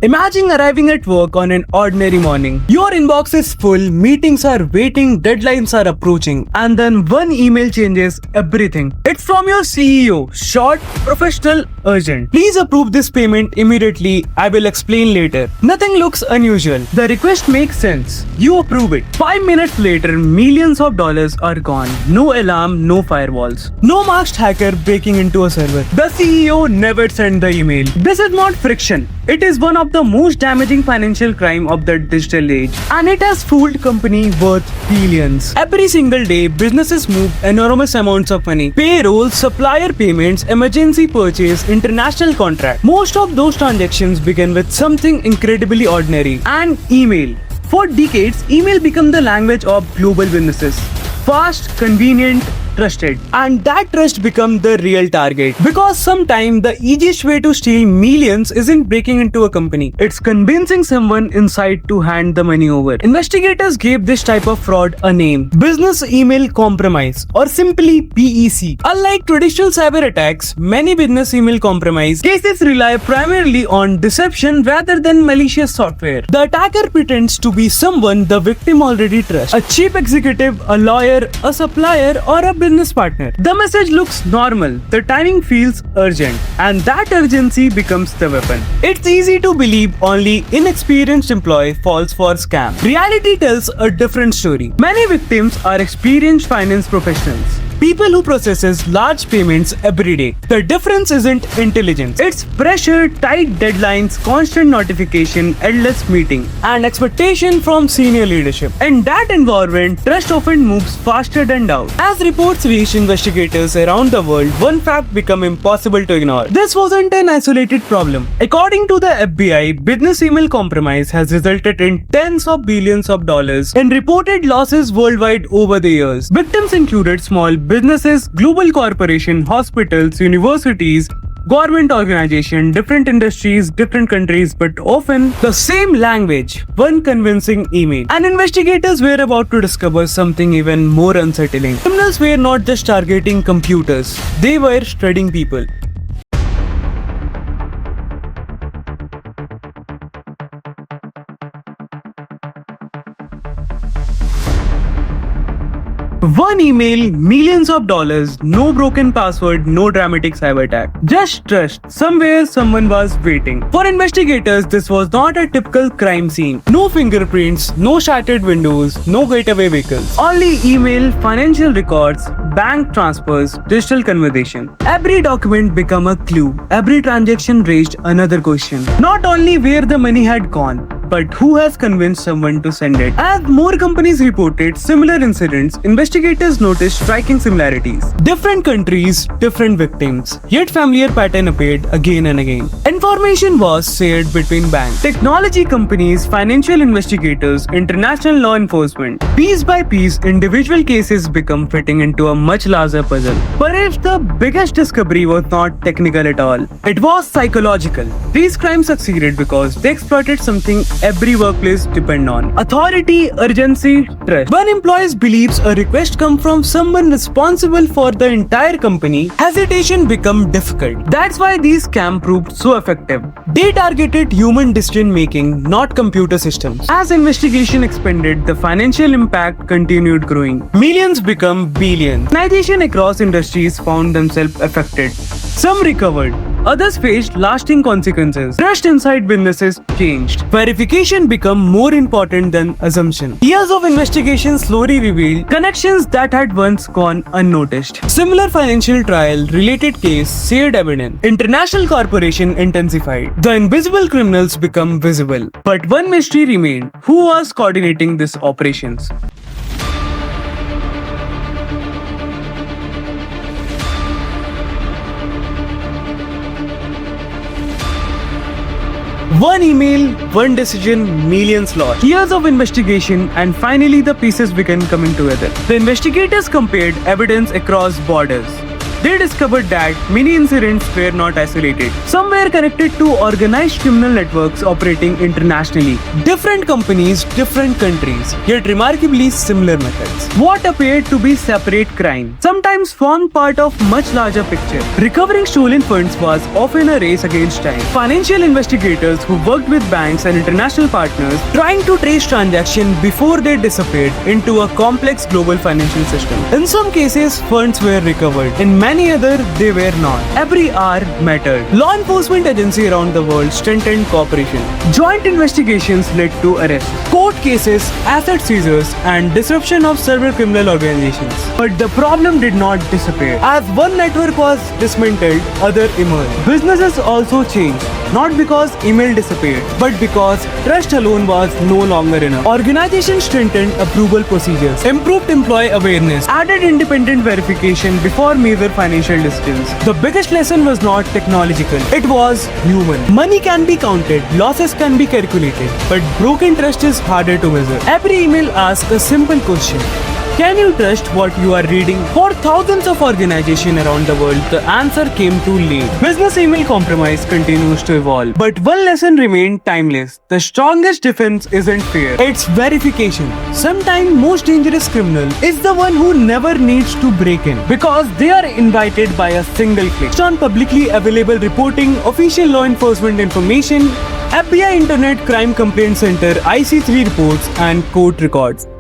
Imagine arriving at work on an ordinary morning. Your inbox is full, meetings are waiting, deadlines are approaching, and then one email changes everything. It's from your CEO. Short, professional, urgent. Please approve this payment immediately. I will explain later. Nothing looks unusual. The request makes sense. You approve it. 5 minutes later, millions of dollars are gone. No alarm, no firewalls. No masked hacker breaking into a server. The CEO never sent the email. This is not friction. It is one of the most damaging financial crime of the digital age, and it has fooled company worth billions. Every single day, businesses move enormous amounts of money. Payroll, supplier payments, emergency purchase, international contract. Most of those transactions begin with something incredibly ordinary: an email. For decades, email became the language of global businesses. Fast, convenient, trusted, and that trust become the real target, because sometimes the easiest way to steal millions isn't breaking into a company, it's convincing someone inside to hand the money over. Investigators gave this type of fraud a name: business email compromise, or simply BEC. Unlike traditional cyber attacks, many business email compromise cases rely primarily on deception rather than malicious software. The attacker pretends to be someone the victim already trusts: a chief executive, a lawyer, a supplier, or a business partner. The message looks normal, the timing feels urgent, and that urgency becomes the weapon. It's easy to believe only inexperienced employee falls for scam. Reality tells a different story. Many victims are experienced finance professionals, people who processes large payments every day. The difference isn't intelligence. It's pressure, tight deadlines, constant notification, endless meeting, and expectation from senior leadership. In that environment, trust often moves faster than doubt. As reports reach investigators around the world, one fact became impossible to ignore: this wasn't an isolated problem. According to the FBI, business email compromise has resulted in tens of billions of dollars in reported losses worldwide over the years. Victims included small businesses, global corporations, hospitals, universities, government organizations, different industries, different countries, but often the same language, one convincing email. And investigators were about to discover something even more unsettling. Criminals were not just targeting computers, they were studying people. One email, millions of dollars, no broken password, no dramatic cyber attack. Just trust. Somewhere someone was waiting. For investigators, this was not a typical crime scene. No fingerprints, no shattered windows, no getaway vehicles. Only email, financial records, bank transfers, digital conversation. Every document became a clue. Every transaction raised another question. Not only where the money had gone, but who has convinced someone to send it. As more companies reported similar incidents, investigators noticed striking similarities. Different countries, different victims, yet familiar pattern appeared again and again. Information was shared between banks, technology companies, financial investigators, international law enforcement. Piece by piece, individual cases become fitting into a much larger puzzle. Perhaps the biggest discovery was not technical at all. It was psychological. These crimes succeeded because they exploited something every workplace depend on: authority, urgency, trust. When employees believes a request comes from someone responsible for the entire company, hesitation become difficult. That's why these scams proved so effective. They targeted human decision making, not computer systems. As investigation expanded, the financial impact continued growing. Millions become billions. Organizations across industries found themselves affected. Some recovered, others faced lasting consequences. Trust inside businesses changed. Verification became more important than assumption. Years of investigation slowly revealed connections that had once gone unnoticed. Similar financial trial-related case shared evidence. International corporation intensified. The invisible criminals become visible. But one mystery remained: who was coordinating these operations? One email, one decision, millions lost. Years of investigation, and finally the pieces began coming together. The investigators compared evidence across borders, they discovered that many incidents were not isolated. Some were connected to organized criminal networks operating internationally. Different companies, different countries, yet remarkably similar methods. What appeared to be separate crime sometimes formed part of much larger picture. Recovering stolen funds was often a race against time. Financial investigators who worked with banks and international partners trying to trace transactions before they disappeared into a complex global financial system. In some cases, funds were recovered. In many others, they were not. Every hour mattered. Law enforcement agencies around the world strengthened cooperation. Joint investigations led to arrests, court cases, asset seizures, and disruption of several criminal organizations. But the problem did not disappear. As one network was dismantled, other emerged. Businesses also changed. Not because email disappeared, but because trust alone was no longer enough. Organizations strengthened approval procedures, improved employee awareness, added independent verification before major financial decisions. The biggest lesson was not technological, it was human. Money can be counted, losses can be calculated, but broken trust is harder to measure. Every email asks a simple question. Can you trust what you are reading? For thousands of organizations around the world, the answer came too late. Business email compromise continues to evolve. But one lesson remained timeless. The strongest defense isn't fear, it's verification. Sometimes most dangerous criminal is the one who never needs to break in because they are invited by a single click. On publicly available reporting, official law enforcement information, FBI Internet Crime Complaint Center IC3 reports and court records.